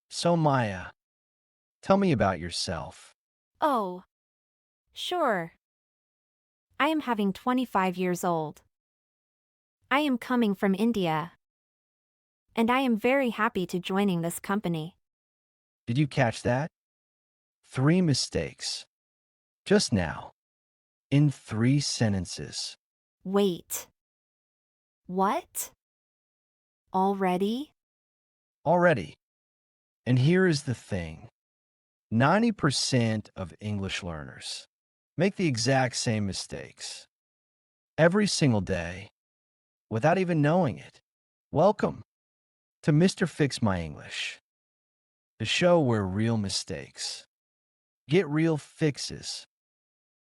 So, Maya, tell me about yourself. Oh, sure. I am having 25 years old. I am coming from India. And I am very happy to joining this company. Did you catch that? Three mistakes. Just now. In three sentences. Wait. What? Already? Already. And here is the thing 90% of English learners make the exact same mistakes every single day without even knowing it. Welcome to Mr. Fix My English, the show where real mistakes get real fixes.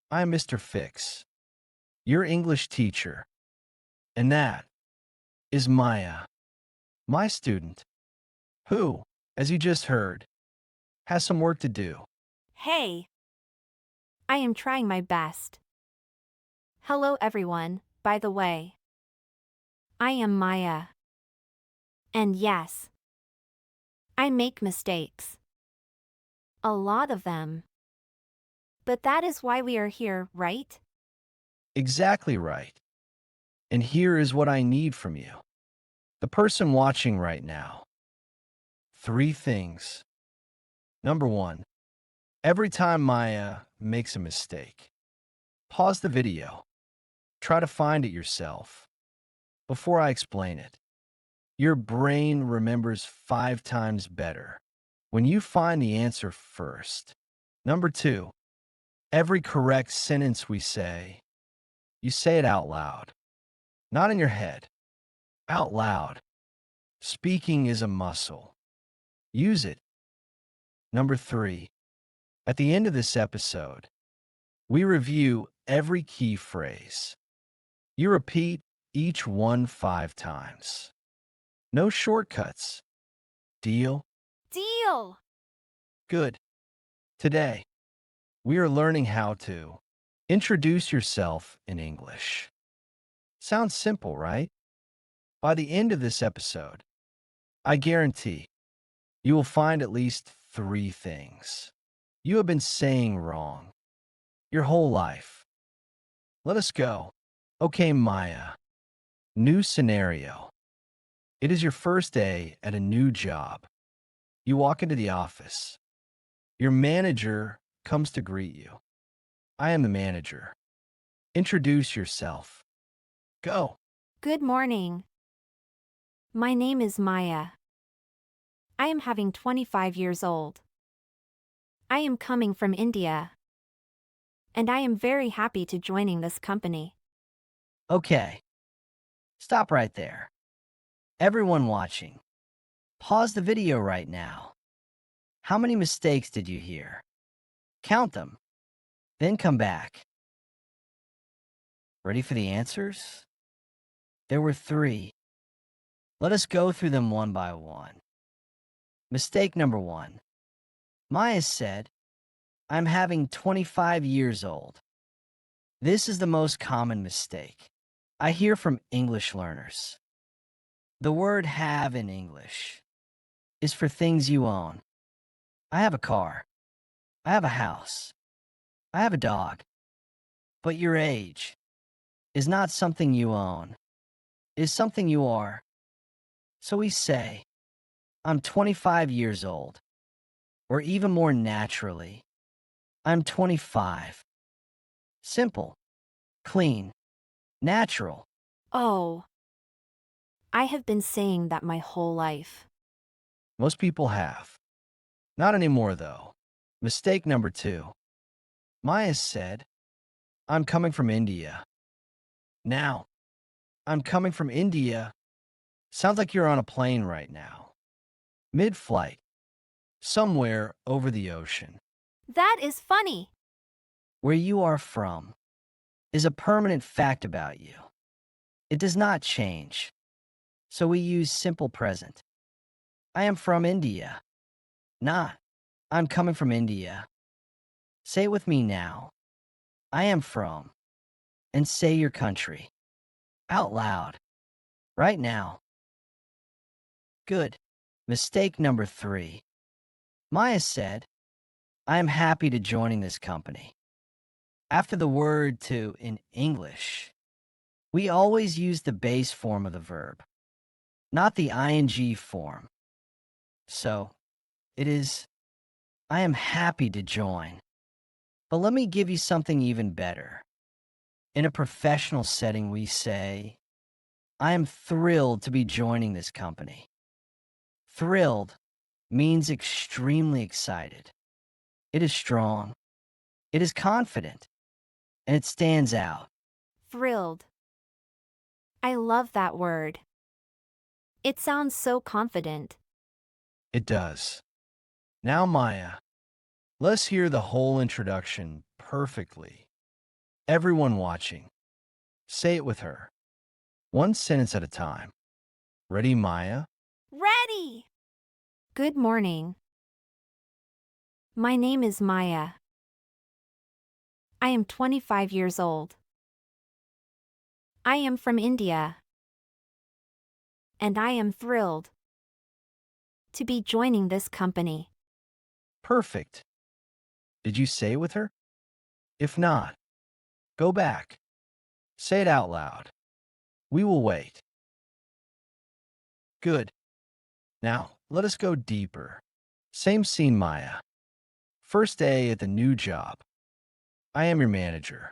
I'm Mr. Fix, your English teacher, and that is Maya, my student, who, as you just heard, has some work to do. Hey. I am trying my best. Hello everyone, by the way. I am Maya. And yes, I make mistakes. A lot of them. But that is why we are here, right? Exactly right. And here is what I need from you, the person watching right now. Three things. Number one, every time Maya makes a mistake, pause the video. Try to find it yourself before I explain it. Your brain remembers 5 times better when you find the answer first. Number two, every correct sentence we say, you say it out loud, not in your head, out loud. Speaking is a muscle. Use it. Number three, at the end of this episode, we review every key phrase. You repeat each one 5 times. No shortcuts. Deal? Deal! Good. Today, we are learning how to introduce yourself in English. Sounds simple, right? By the end of this episode, I guarantee you will find at least three things you have been saying wrong your whole life. Let us go. Okay, Maya. New scenario. It is your first day at a new job. You walk into the office. Your manager comes to greet you. I am the manager. Introduce yourself. Go. Good morning. My name is Maya. I am having 25 years old. I am coming from India. And I am very happy to joining this company. Okay, stop right there. Everyone watching, pause the video right now. How many mistakes did you hear? Count them, then come back. Ready for the answers? There were three. Let us go through them one by one. Mistake number one. Maya said, I'm having 25 years old. This is the most common mistake I hear from English learners. The word have in English is for things you own. I have a car. I have a house. I have a dog. But your age is not something you own, is something you are. So we say, I'm 25 years old. Or even more naturally, I'm 25. Simple, clean, natural. Oh. I have been saying that my whole life. Most people have. Not anymore, though. Mistake number two. Maya said, I'm coming from India. Now, I'm coming from India. Sounds like you're on a plane right now. Mid flight. Somewhere over the ocean. That is funny. Where you are from is a permanent fact about you. It does not change. So we use simple present. I am from India. Not, I'm coming from India. Say it with me now. I am from. And say your country. Out loud. Right now. Good. Mistake number three. Maya said, I am happy to joining this company. After the word to in English, we always use the base form of the verb, not the ing form. So, it is, I am happy to join. But let me give you something even better. In a professional setting, we say, I am thrilled to be joining this company. Thrilled means extremely excited. It is strong. It is confident. And it stands out. Thrilled. I love that word. It sounds so confident. It does. Now, Maya, let's hear the whole introduction perfectly. Everyone watching, say it with her, one sentence at a time. Ready, Maya? Ready! Good morning. My name is Maya. I am 25 years old. I am from India. And I am thrilled to be joining this company. Perfect. Did you say it with her? If not, go back. Say it out loud. We will wait. Good. Now, let us go deeper. Same scene, Maya. First day at the new job. I am your manager.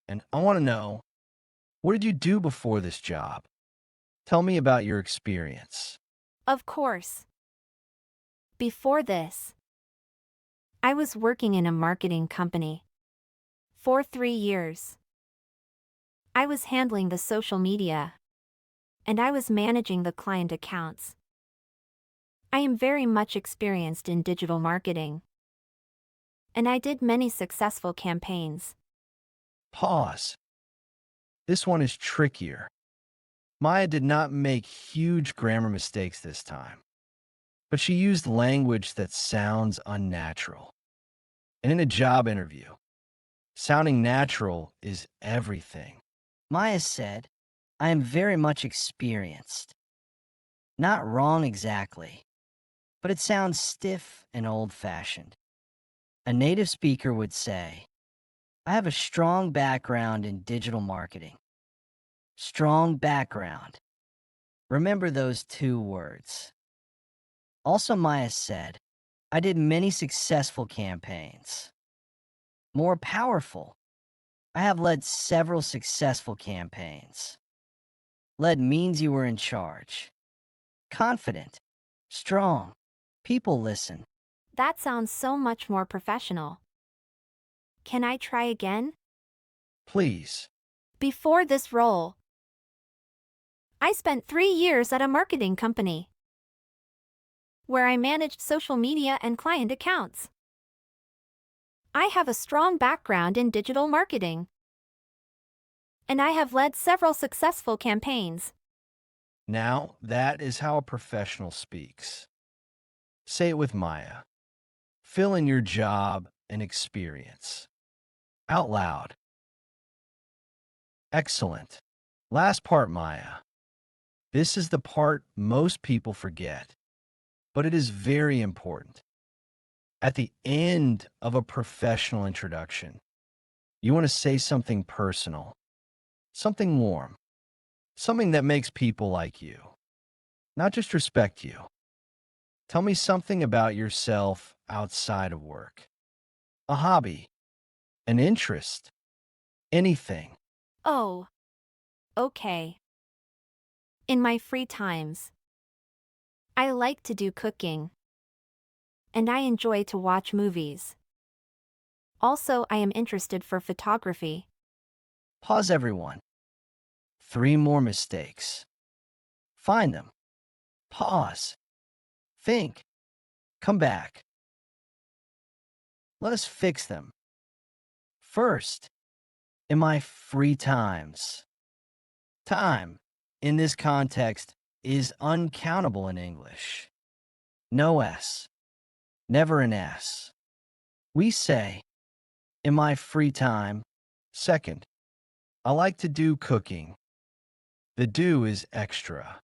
And I want to know, what did you do before this job? Tell me about your experience. Of course. Before this, I was working in a marketing company for 3 years. I was handling the social media, and I was managing the client accounts. I am very much experienced in digital marketing, and I did many successful campaigns. Pause. This one is trickier. Maya did not make huge grammar mistakes this time, but she used language that sounds unnatural. And in a job interview, sounding natural is everything. Maya said, I am very much experienced. Not wrong exactly, but it sounds stiff and old-fashioned. A native speaker would say, I have a strong background in digital marketing. Strong background. Remember those two words. Also, Maya said, I did many successful campaigns. More powerful. I have led several successful campaigns. Led means you were in charge. Confident. Strong. People listen. That sounds so much more professional. Can I try again? Please. Before this role, I spent 3 years at a marketing company where I managed social media and client accounts. I have a strong background in digital marketing, and I have led several successful campaigns. Now, that is how a professional speaks. Say it with Maya. Fill in your job and experience. Out loud. Excellent. Last part, Maya. This is the part most people forget, but it is very important. At the end of a professional introduction, you want to say something personal, something warm, something that makes people like you, not just respect you. Tell me something about yourself outside of work, a hobby, an interest, anything. Oh, okay. In my free times, I like to do cooking, and I enjoy to watch movies. Also, I am interested for photography. Pause, everyone. 3 more mistakes. Find them. Pause. Think. Come back. Let us fix them. First, in my free times. Time, in this context, is uncountable in English. No S. Never an S. We say, in my free time. Second, I like to do cooking. The do is extra.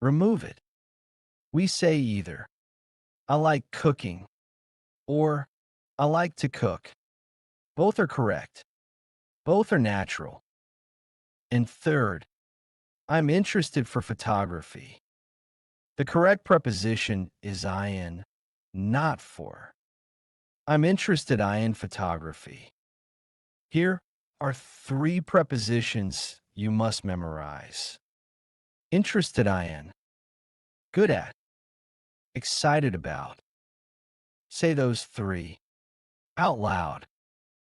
Remove it. We say either I like cooking, or I like to cook. Both are correct. Both are natural. And third, I'm interested for photography. The correct preposition is in, not for. I'm interested in photography. Here are three prepositions you must memorize. Interested in, good at, excited about. Say those three out loud,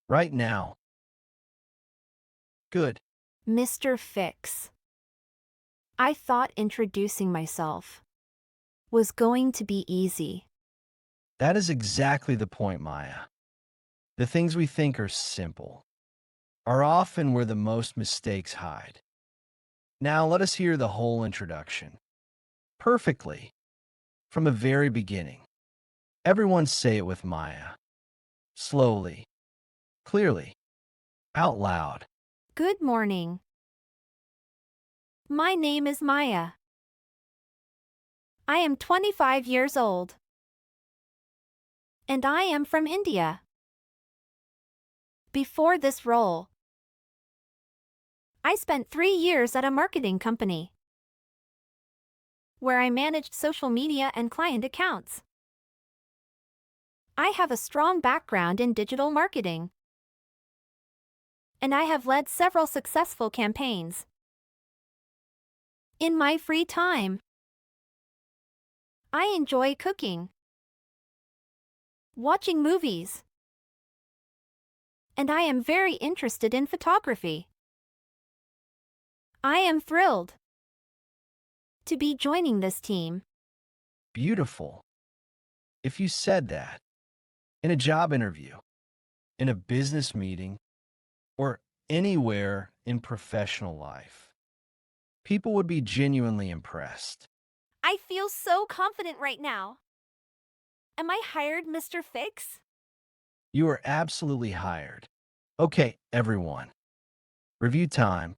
right now. Good. Mr. Fix. I thought introducing myself was going to be easy. That is exactly the point, Maya. The things we think are simple are often where the most mistakes hide. Now let us hear the whole introduction. Perfectly, from the very beginning. Everyone say it with Maya. Slowly, clearly, out loud. Good morning. My name is Maya. I am 25 years old. And I am from India. Before this role, I spent 3 years at a marketing company where I managed social media and client accounts. I have a strong background in digital marketing, and I have led several successful campaigns. In my free time, I enjoy cooking, watching movies, and I am very interested in photography. I am thrilled to be joining this team. Beautiful. If you said that in a job interview, in a business meeting, or anywhere in professional life, people would be genuinely impressed. I feel so confident right now. Am I hired, Mr. Fix? You are absolutely hired. Okay, everyone. Review time.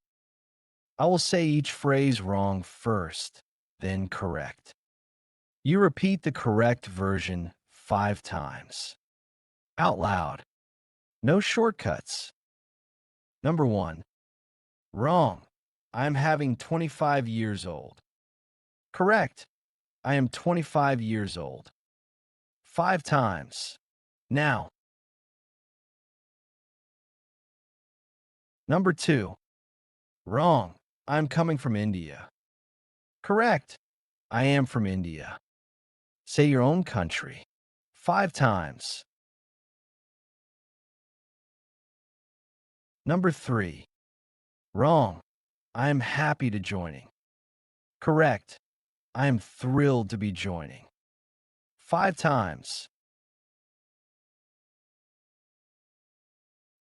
I will say each phrase wrong first, then correct. You repeat the correct version 5 times. Out loud. No shortcuts. Number 1. Wrong. I am having 25 years old. Correct. I am 25 years old. 5 times. Now. Number 2. Wrong. I'm coming from India. Correct. I am from India. Say your own country. 5 times. Number 3. Wrong. I am happy to joining. Correct. I am thrilled to be joining. 5 times.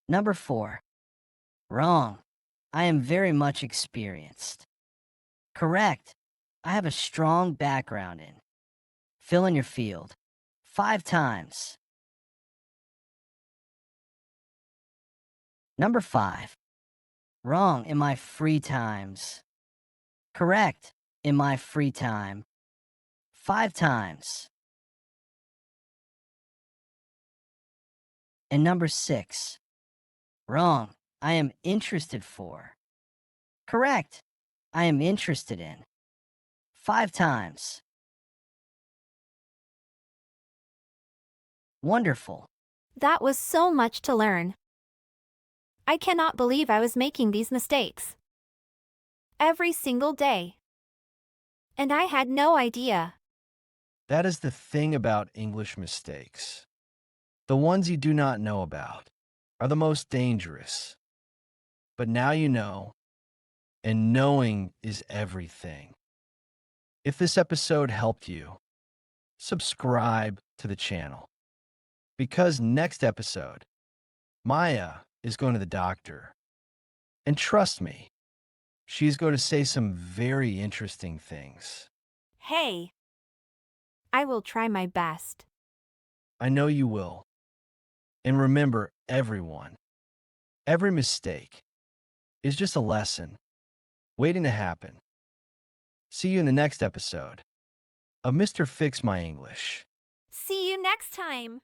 Number 4. Wrong. I am very much experienced. Correct. I have a strong background in. Fill in your field. 5 times. Number 5. Wrong. In my free times. Correct. In my free time. 5 times. And number 6. Wrong. I am interested for. Correct. I am interested in. 5 times. Wonderful. That was so much to learn. I cannot believe I was making these mistakes every single day. And I had no idea. That is the thing about English mistakes. The ones you do not know about are the most dangerous. But now you know, and knowing is everything. If this episode helped you, subscribe to the channel. Because next episode, Maya is going to the doctor. And trust me, she's going to say some very interesting things. Hey, I will try my best. I know you will. And remember, everyone, every mistake is just a lesson waiting to happen. See you in the next episode of Mr. Fix My English. next time.